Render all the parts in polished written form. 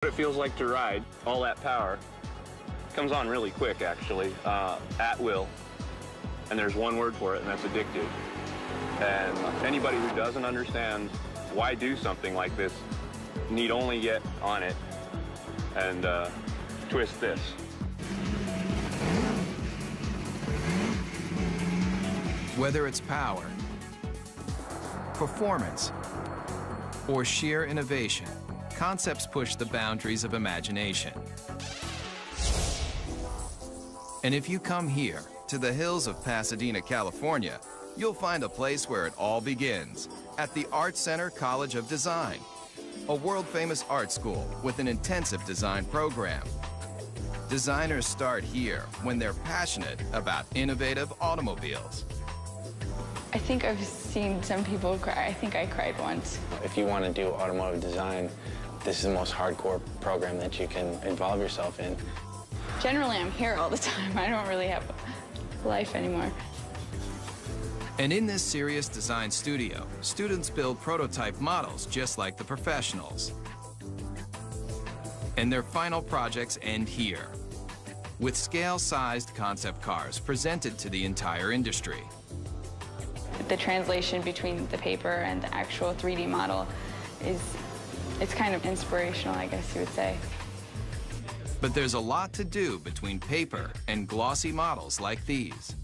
What it feels like to ride, all that power, comes on really quick actually, at will. And there's one word for it, and that's addictive. And anybody who doesn't understand why do something like this need only get on it and twist this. Whether it's power, performance, or sheer innovation, concepts push the boundaries of imagination. And if you come here, to the hills of Pasadena, California, you'll find a place where it all begins, at the Art Center College of Design, a world-famous art school with an intensive design program. Designers start here when they're passionate about innovative automobiles. I think I've seen some people cry. I think I cried once. If you want to do automotive design, this is the most hardcore program that you can involve yourself in. Generally, I'm here all the time. I don't really have a life anymore. And in this serious design studio, students build prototype models just like the professionals. And their final projects end here, with scale-sized concept cars presented to the entire industry. The translation between the paper and the actual 3D model it's kind of inspirational, I guess you would say. But there's a lot to do between paper and glossy models like these.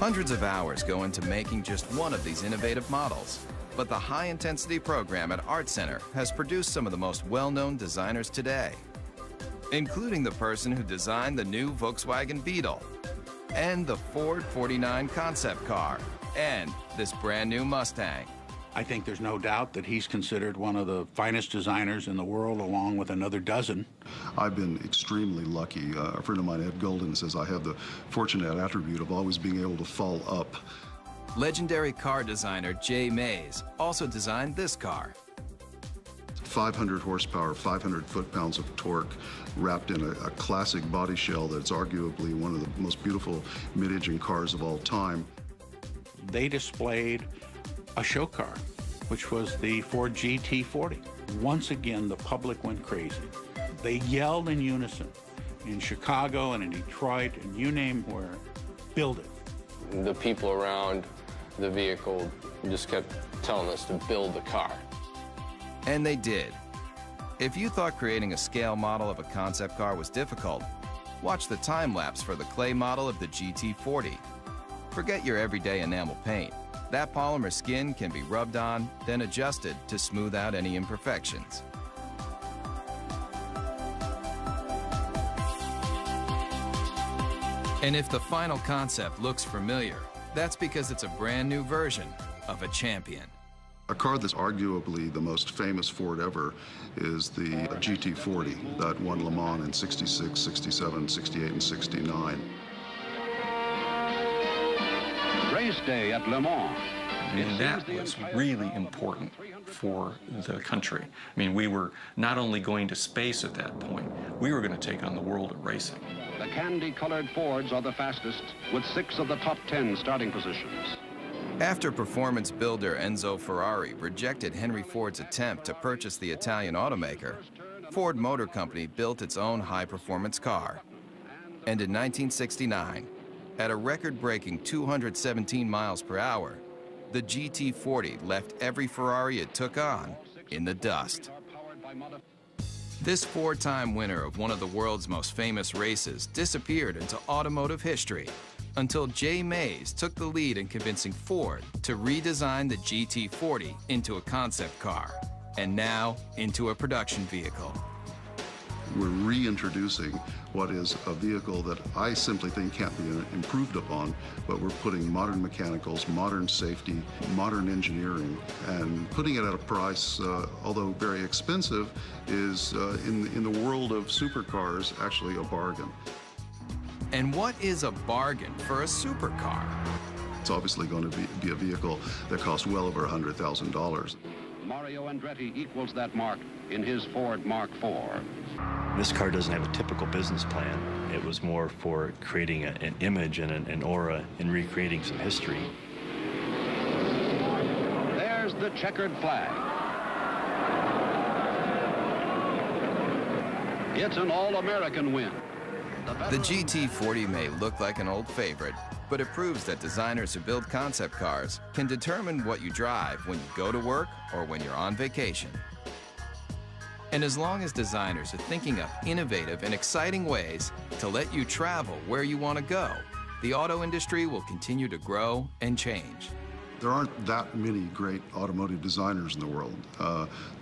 Hundreds of hours go into making just one of these innovative models. But the high-intensity program at Art Center has produced some of the most well-known designers today, including the person who designed the new Volkswagen Beetle, and the Ford 49 concept car, and this brand new Mustang. I think there's no doubt that he's considered one of the finest designers in the world, along with another dozen. I've been extremely lucky. A friend of mine, Ed Golden, says I have the fortunate attribute of always being able to fall up. Legendary car designer Jay Mays also designed this car. 500 horsepower, 500 foot-pounds of torque, wrapped in a classic body shell that's arguably one of the most beautiful mid-engine cars of all time. They displayed a show car, which was the Ford GT40. Once again, the public went crazy. They yelled in unison in Chicago and in Detroit and you name where, build it. The people around the vehicle just kept telling us to build the car. And they did. If you thought creating a scale model of a concept car was difficult, watch the time-lapse for the clay model of the GT40. Forget your everyday enamel paint. That polymer skin can be rubbed on, then adjusted to smooth out any imperfections. And if the final concept looks familiar, that's because it's a brand new version of a champion. A car that's arguably the most famous Ford ever is the GT40 that won Le Mans in 66, 67, 68, and 69. Race day at Le Mans. And that was really important for the country. I mean, we were not only going to space at that point, we were going to take on the world of racing. The candy-colored Fords are the fastest, with 6 of the top 10 starting positions. After performance builder Enzo Ferrari rejected Henry Ford's attempt to purchase the Italian automaker, Ford Motor Company built its own high-performance car. And in 1969, at a record-breaking 217 miles per hour, the GT40 left every Ferrari it took on in the dust. This 4-time winner of one of the world's most famous races disappeared into automotive history until Jay Mays took the lead in convincing Ford to redesign the GT40 into a concept car, and now into a production vehicle. We're reintroducing what is a vehicle that I simply think can't be improved upon, but we're putting modern mechanicals, modern safety, modern engineering, and putting it at a price, although very expensive, is in the world of supercars actually a bargain. And what is a bargain for a supercar? It's obviously going to be a vehicle that costs well over $100,000. Mario Andretti equals that mark in his Ford Mark IV. This car doesn't have a typical business plan. It was more for creating an image and an aura and recreating some history. There's the the checkered flag. It's an all-American win. The GT40 may look like an old favorite, but it proves that designers who build concept cars can determine what you drive when you go to work or when you're on vacation. And as long as designers are thinking up innovative and exciting ways to let you travel where you want to go, the auto industry will continue to grow and change. There aren't that many great automotive designers in the world.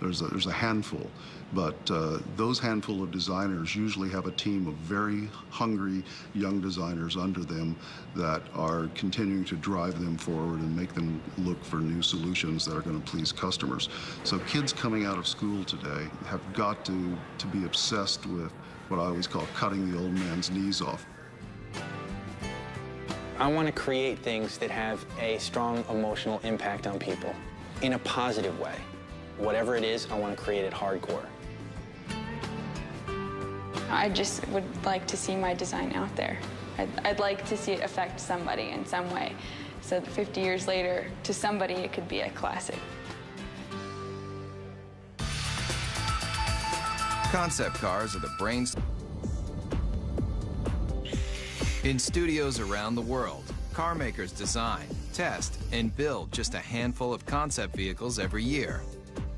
There's a handful, but those handful of designers usually have a team of very hungry young designers under them that are continuing to drive them forward and make them look for new solutions that are going to please customers. So kids coming out of school today have got to be obsessed with what I always call cutting the old man's knees off. I want to create things that have a strong emotional impact on people in a positive way. Whatever it is, I want to create it hardcore. I just would like to see my design out there. I'd like to see it affect somebody in some way, so that 50 years later, to somebody, it could be a classic. Concept cars are the brains. In studios around the world, car makers design, test, and build just a handful of concept vehicles every year,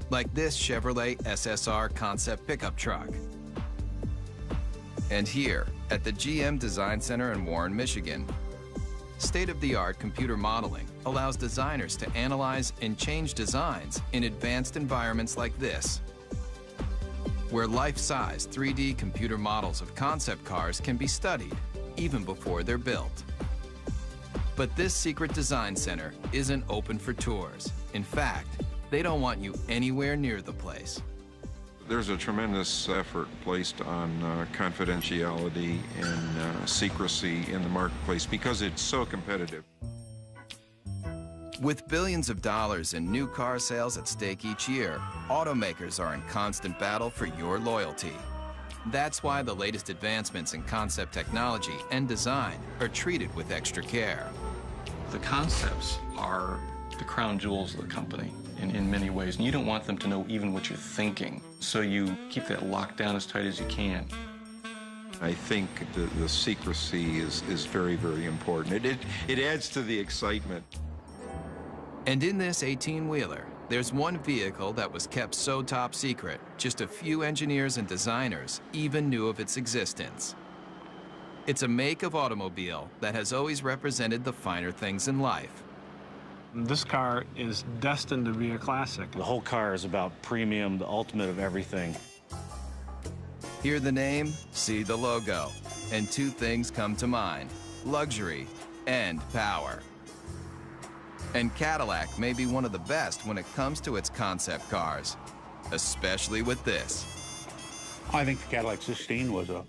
like this Chevrolet SSR concept pickup truck. And here, at the GM Design Center in Warren, Michigan, state-of-the-art computer modeling allows designers to analyze and change designs in advanced environments like this, where life-size 3D computer models of concept cars can be studied even before they're built. But this secret design center isn't open for tours. In fact, they don't want you anywhere near the place. There's a tremendous effort placed on confidentiality and secrecy in the marketplace because it's so competitive. With billions of dollars in new car sales at stake each year, automakers are in constant battle for your loyalty. That's why the latest advancements in concept technology and design are treated with extra care. The concepts are the crown jewels of the company in many ways, and you don't want them to know even what you're thinking, so you keep that locked down as tight as you can. I think the secrecy is very, very important. It adds to the excitement. And in this 18-wheeler, there's one vehicle that was kept so top secret, just a few engineers and designers even knew of its existence. It's a make of automobile that has always represented the finer things in life. This car is destined to be a classic. The whole car is about premium, the ultimate of everything. Hear the name, see the logo, and two things come to mind: luxury and power. And Cadillac may be one of the best when it comes to its concept cars, especially with this. I think the Cadillac 16 was an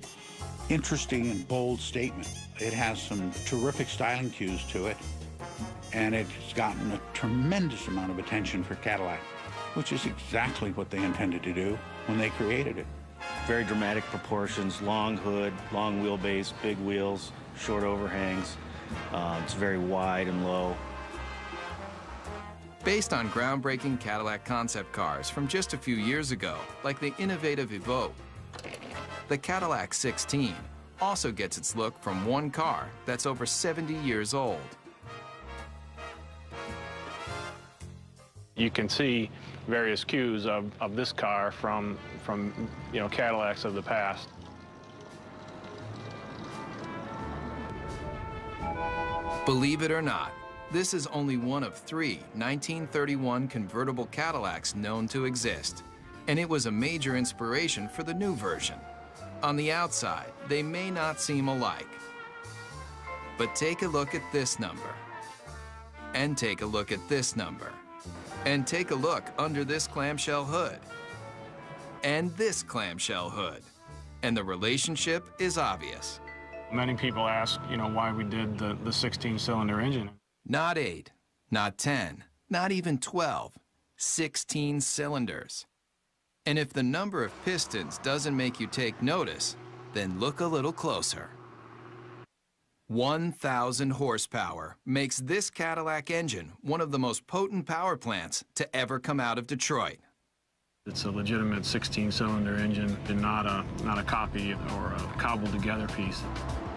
interesting and bold statement. It has some terrific styling cues to it, and it's gotten a tremendous amount of attention for Cadillac, which is exactly what they intended to do when they created it. Very dramatic proportions, long hood, long wheelbase, big wheels, short overhangs. It's very wide and low. Based on groundbreaking Cadillac concept cars from just a few years ago, like the innovative Evoque, the Cadillac 16 also gets its look from one car that's over 70 years old. You can see various cues of this car from Cadillacs of the past. Believe it or not, this is only one of 3 1931 convertible Cadillacs known to exist, and it was a major inspiration for the new version. On the outside, they may not seem alike, but take a look at this number, and take a look at this number, and take a look under this clamshell hood, and this clamshell hood, and the relationship is obvious. Many people ask, why we did the 16-cylinder engine. Not 8, not 10, not even 12, 16 cylinders. And if the number of pistons doesn't make you take notice, then look a little closer. 1,000 horsepower makes this Cadillac engine one of the most potent power plants to ever come out of Detroit. It's a legitimate 16-cylinder engine and not a copy or a cobbled-together piece.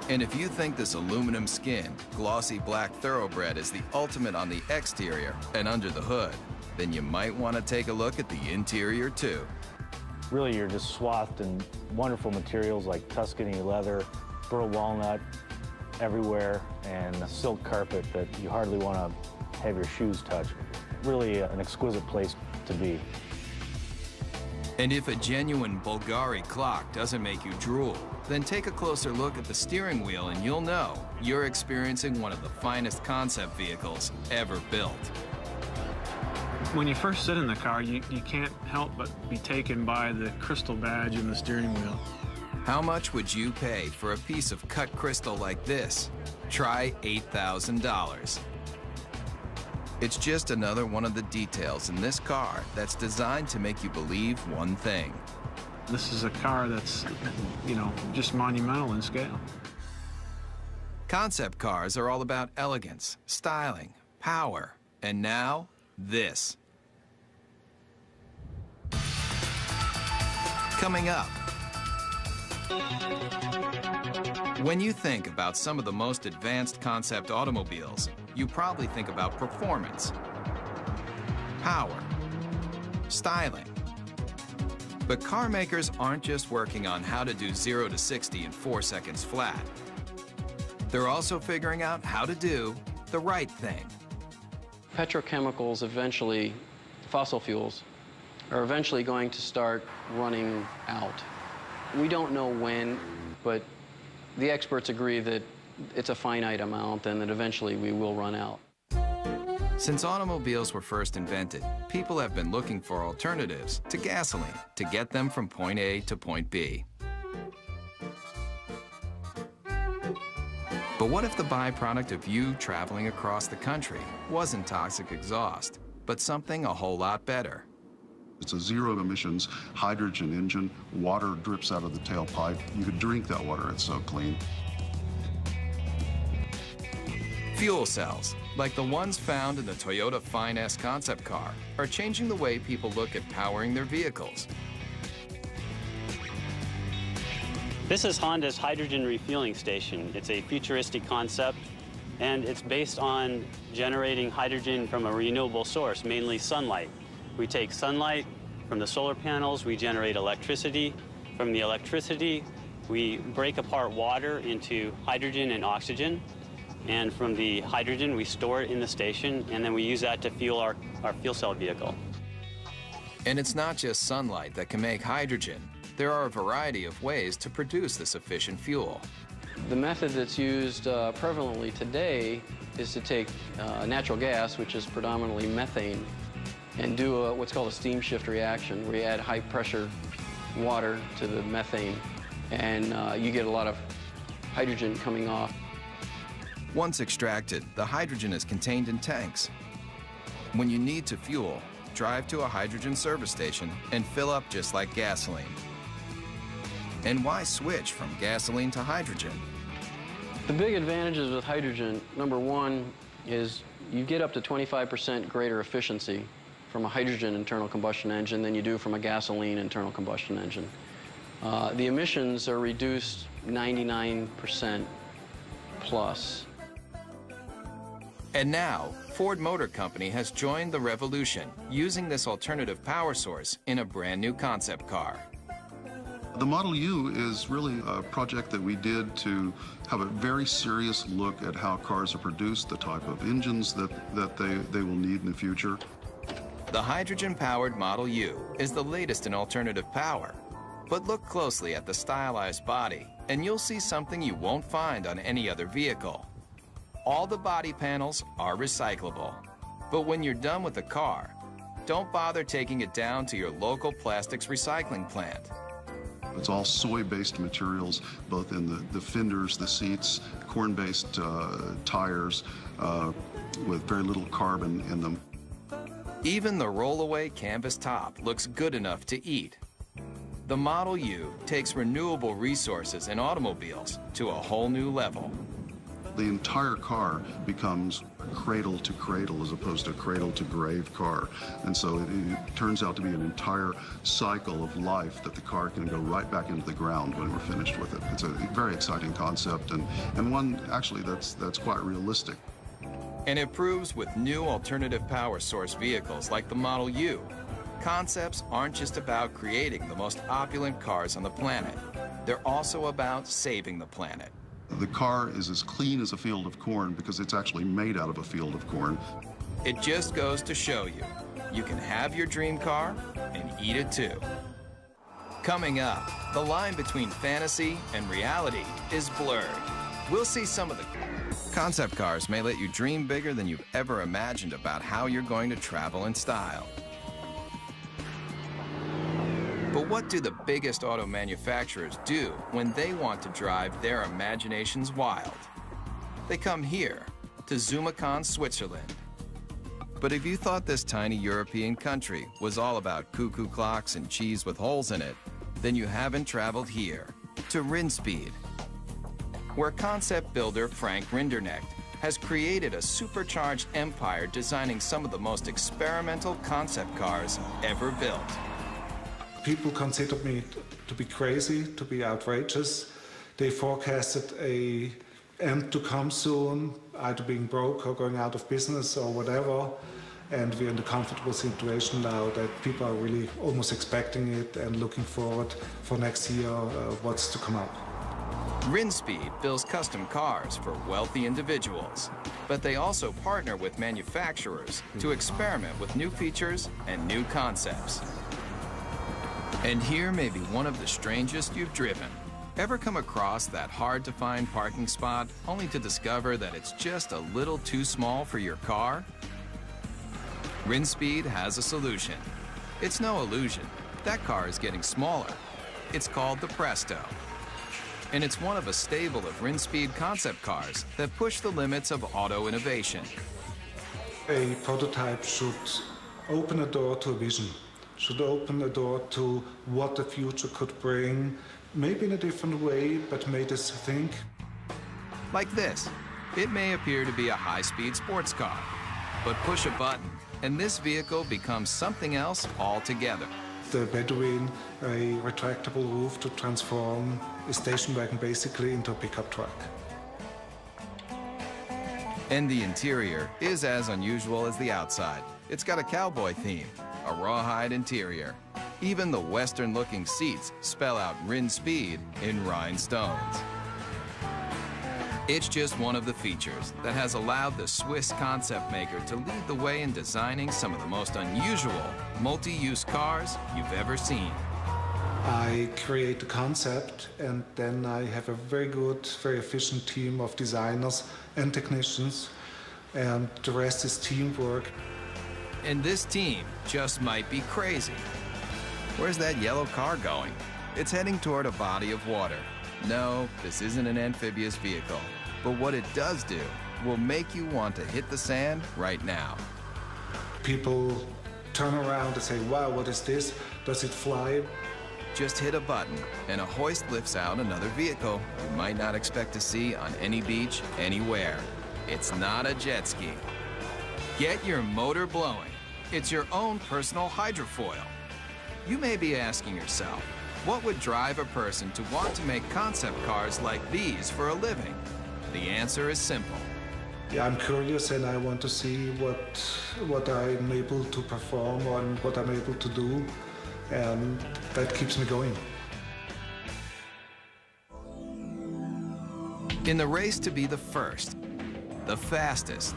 And if you think this aluminum skin, glossy black thoroughbred is the ultimate on the exterior and under the hood, then you might want to take a look at the interior too. Really, you're just swathed in wonderful materials like Tuscany leather, burl walnut everywhere, and a silk carpet that you hardly want to have your shoes touch. Really an exquisite place to be. And if a genuine Bulgari clock doesn't make you drool, then take a closer look at the steering wheel and you'll know you're experiencing one of the finest concept vehicles ever built. When you first sit in the car, you can't help but be taken by the crystal badge in the steering wheel. How much would you pay for a piece of cut crystal like this? Try $8,000. It's just another one of the details in this car that's designed to make you believe one thing. This is a car that's, you know, just monumental in scale. Concept cars are all about elegance, styling, power, and now this. Coming up. When you think about some of the most advanced concept automobiles, you probably think about performance, power, styling. But car makers aren't just working on how to do 0 to 60 in 4 seconds flat. They're also figuring out how to do the right thing. Petrochemicals eventually, fossil fuels, are eventually going to start running out. We don't know when, but the experts agree that it's a finite amount and that eventually we will run out. Since automobiles were first invented, people have been looking for alternatives to gasoline to get them from point A to point B. But what if the byproduct of you traveling across the country wasn't toxic exhaust, but something a whole lot better? It's a zero-emissions hydrogen engine. Water drips out of the tailpipe. You could drink that water, it's so clean. Fuel cells, like the ones found in the Toyota Fine S concept car, are changing the way people look at powering their vehicles. This is Honda's hydrogen refueling station. It's a futuristic concept, and it's based on generating hydrogen from a renewable source, mainly sunlight. We take sunlight from the solar panels, we generate electricity. From the electricity, we break apart water into hydrogen and oxygen. And from the hydrogen, we store it in the station, and then we use that to fuel our fuel cell vehicle. And it's not just sunlight that can make hydrogen. There are a variety of ways to produce this efficient fuel. The method that's used prevalently today is to take natural gas, which is predominantly methane, and do what's called a steam shift reaction, where you add high-pressure water to the methane, and you get a lot of hydrogen coming off. Once extracted, the hydrogen is contained in tanks. When you need to fuel, drive to a hydrogen service station and fill up just like gasoline. And why switch from gasoline to hydrogen? The big advantages with hydrogen, number one, is you get up to 25% greater efficiency from a hydrogen internal combustion engine than you do from a gasoline internal combustion engine. The emissions are reduced 99% plus. And now, Ford Motor Company has joined the revolution, using this alternative power source in a brand new concept car. The Model U is really a project that we did to have a very serious look at how cars are produced, the type of engines that they will need in the future. The hydrogen-powered Model U is the latest in alternative power. But look closely at the stylized body, and you'll see something you won't find on any other vehicle. All the body panels are recyclable. But when you're done with the car, don't bother taking it down to your local plastics recycling plant. It's all soy-based materials, both in the fenders, the seats, corn-based tires with very little carbon in them. Even the rollaway canvas top looks good enough to eat. The Model U takes renewable resources in automobiles to a whole new level. the entire car becomes cradle to cradle as opposed to cradle to grave car. And so it turns out to be an entire cycle of life that the car can go right back into the ground when we're finished with it. It's a very exciting concept and one actually that's quite realistic. And it proves with new alternative power source vehicles like the Model U, concepts aren't just about creating the most opulent cars on the planet. They're also about saving the planet. The car is as clean as a field of corn because it's actually made out of a field of corn. It just goes to show you, you can have your dream car and eat it too. Coming up, the line between fantasy and reality is blurred. We'll see some of the concept cars may let you dream bigger than you've ever imagined about how you're going to travel in style. But what do the biggest auto manufacturers do when they want to drive their imaginations wild? They come here, to Zumikon, Switzerland. But if you thought this tiny European country was all about cuckoo clocks and cheese with holes in it, then you haven't traveled here, to Rinspeed, where concept builder Frank Rinderknecht has created a supercharged empire designing some of the most experimental concept cars ever built. People considered me to be crazy, to be outrageous. They forecasted an end to come soon, either being broke or going out of business or whatever. And we're in the comfortable situation now that people are really almost expecting it and looking forward for next year what's to come up. Rinspeed builds custom cars for wealthy individuals, but they also partner with manufacturers to experiment with new features and new concepts. And here may be one of the strangest you've driven. Ever come across that hard-to-find parking spot only to discover that it's just a little too small for your car? Rinspeed has a solution. It's no illusion. That car is getting smaller. It's called the Presto. And it's one of a stable of Rinspeed concept cars that push the limits of auto innovation. A prototype should open a door to a vision. Should open a door to what the future could bring, maybe in a different way, but made us think. Like this. It may appear to be a high-speed sports car, but push a button, and this vehicle becomes something else altogether. The Bedouin, a retractable roof to transform a station wagon basically into a pickup truck. And the interior is as unusual as the outside. It's got a cowboy theme. A rawhide interior. Even the Western-looking seats spell out Rinspeed in rhinestones. It's just one of the features that has allowed the Swiss concept maker to lead the way in designing some of the most unusual multi-use cars you've ever seen. I create the concept and then I have a very good, very efficient team of designers and technicians, and the rest is teamwork. And this team just might be crazy. Where's that yellow car going? It's heading toward a body of water. No, this isn't an amphibious vehicle. But what it does do will make you want to hit the sand right now. People turn around and say, wow, what is this? Does it fly? Just hit a button and a hoist lifts out another vehicle you might not expect to see on any beach anywhere. It's not a jet ski. Get your motor blowing. It's your own personal hydrofoil. You may be asking yourself, what would drive a person to want to make concept cars like these for a living? The answer is simple. Yeah, I'm curious and I want to see what I'm able to perform and what I'm able to do, and that keeps me going. In the race to be the first, the fastest,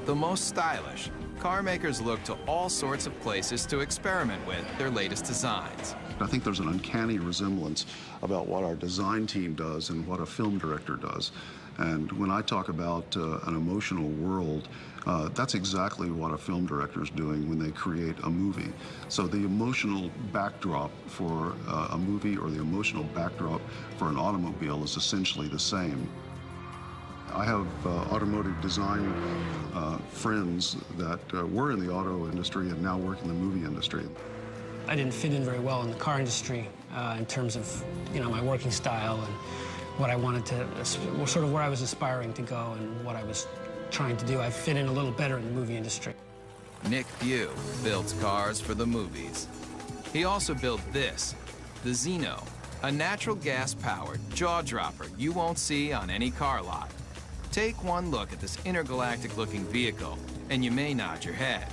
the most stylish, car makers look to all sorts of places to experiment with their latest designs. I think there's an uncanny resemblance about what our design team does and what a film director does. And when I talk about an emotional world, that's exactly what a film director is doing when they create a movie. So the emotional backdrop for a movie or the emotional backdrop for an automobile is essentially the same. I have automotive design friends that were in the auto industry and now work in the movie industry. I didn't fit in very well in the car industry in terms of, my working style and what I wanted to, sort of where I was aspiring to go and what I was trying to do. I fit in a little better in the movie industry. Nick Pugh builds cars for the movies. He also built this, the Xeno, a natural gas-powered jaw-dropper you won't see on any car lot. Take one look at this intergalactic-looking vehicle, and you may nod your head.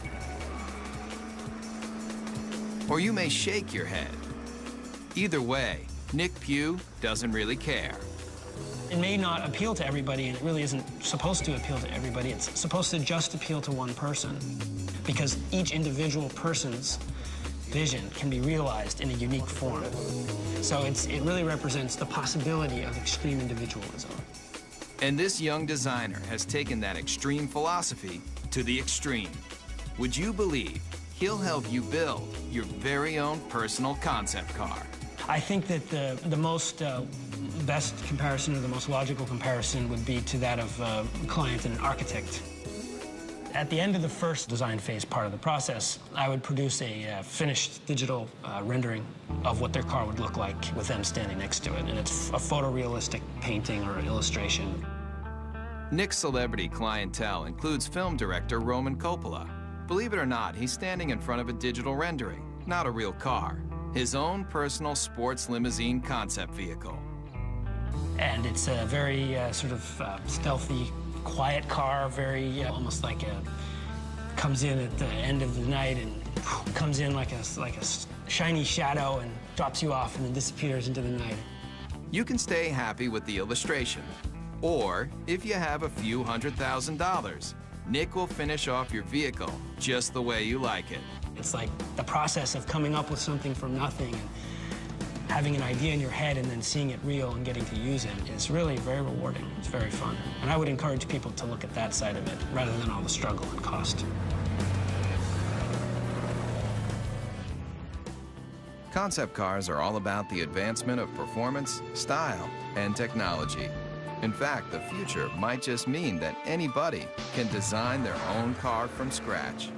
Or you may shake your head. Either way, Nick Pugh doesn't really care. It may not appeal to everybody, and it really isn't supposed to appeal to everybody. It's supposed to just appeal to one person, because each individual person's vision can be realized in a unique form. So it really represents the possibility of extreme individualism. And this young designer has taken that extreme philosophy to the extreme. Would you believe he'll help you build your very own personal concept car? I think that the most best comparison, or the most logical comparison, would be to that of a client and an architect. At the end of the first design phase part of the process, I would produce a finished digital rendering of what their car would look like with them standing next to it. And it's a photorealistic painting or illustration. Nick's celebrity clientele includes film director Roman Coppola. Believe it or not, he's standing in front of a digital rendering, not a real car. His own personal sports limousine concept vehicle. And it's a very sort of stealthy, quiet car, very almost like comes in at the end of the night and comes in like a shiny shadow and drops you off and then disappears into the night. You can stay happy with the illustration, or if you have a few $100,000, Nick will finish off your vehicle just the way you like it. It's like the process of coming up with something from nothing and having an idea in your head and then seeing it real and getting to use it is really very rewarding. It's very fun. And I would encourage people to look at that side of it rather than all the struggle and cost. Concept cars are all about the advancement of performance, style, and technology. In fact, the future might just mean that anybody can design their own car from scratch.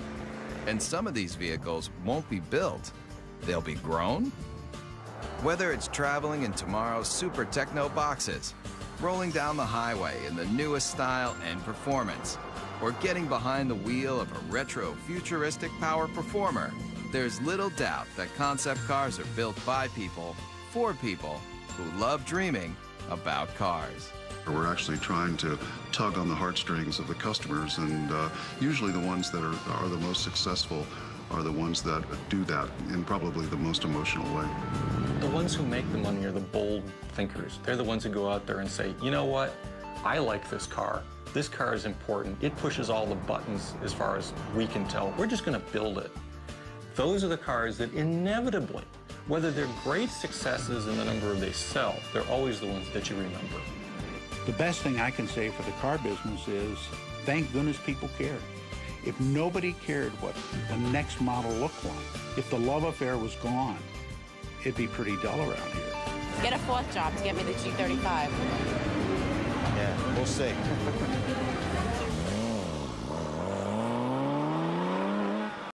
And some of these vehicles won't be built, they'll be grown. Whether it's traveling in tomorrow's super techno boxes, rolling down the highway in the newest style and performance, or getting behind the wheel of a retro futuristic power performer, there's little doubt that concept cars are built by people, for people who love dreaming about cars. We're actually trying to tug on the heartstrings of the customers, and usually the ones that are the most successful are the ones that do that in probably the most emotional way. The ones who make the money are the bold thinkers. They're the ones who go out there and say, you know what, I like this car. This car is important. It pushes all the buttons as far as we can tell. We're just going to build it. Those are the cars that inevitably, whether they're great successes in the number they sell, they're always the ones that you remember. The best thing I can say for the car business is, thank goodness people cared. If nobody cared what the next model looked like, if the love affair was gone, it'd be pretty dull around here. Get a fourth job to get me the G35. Yeah, we'll see.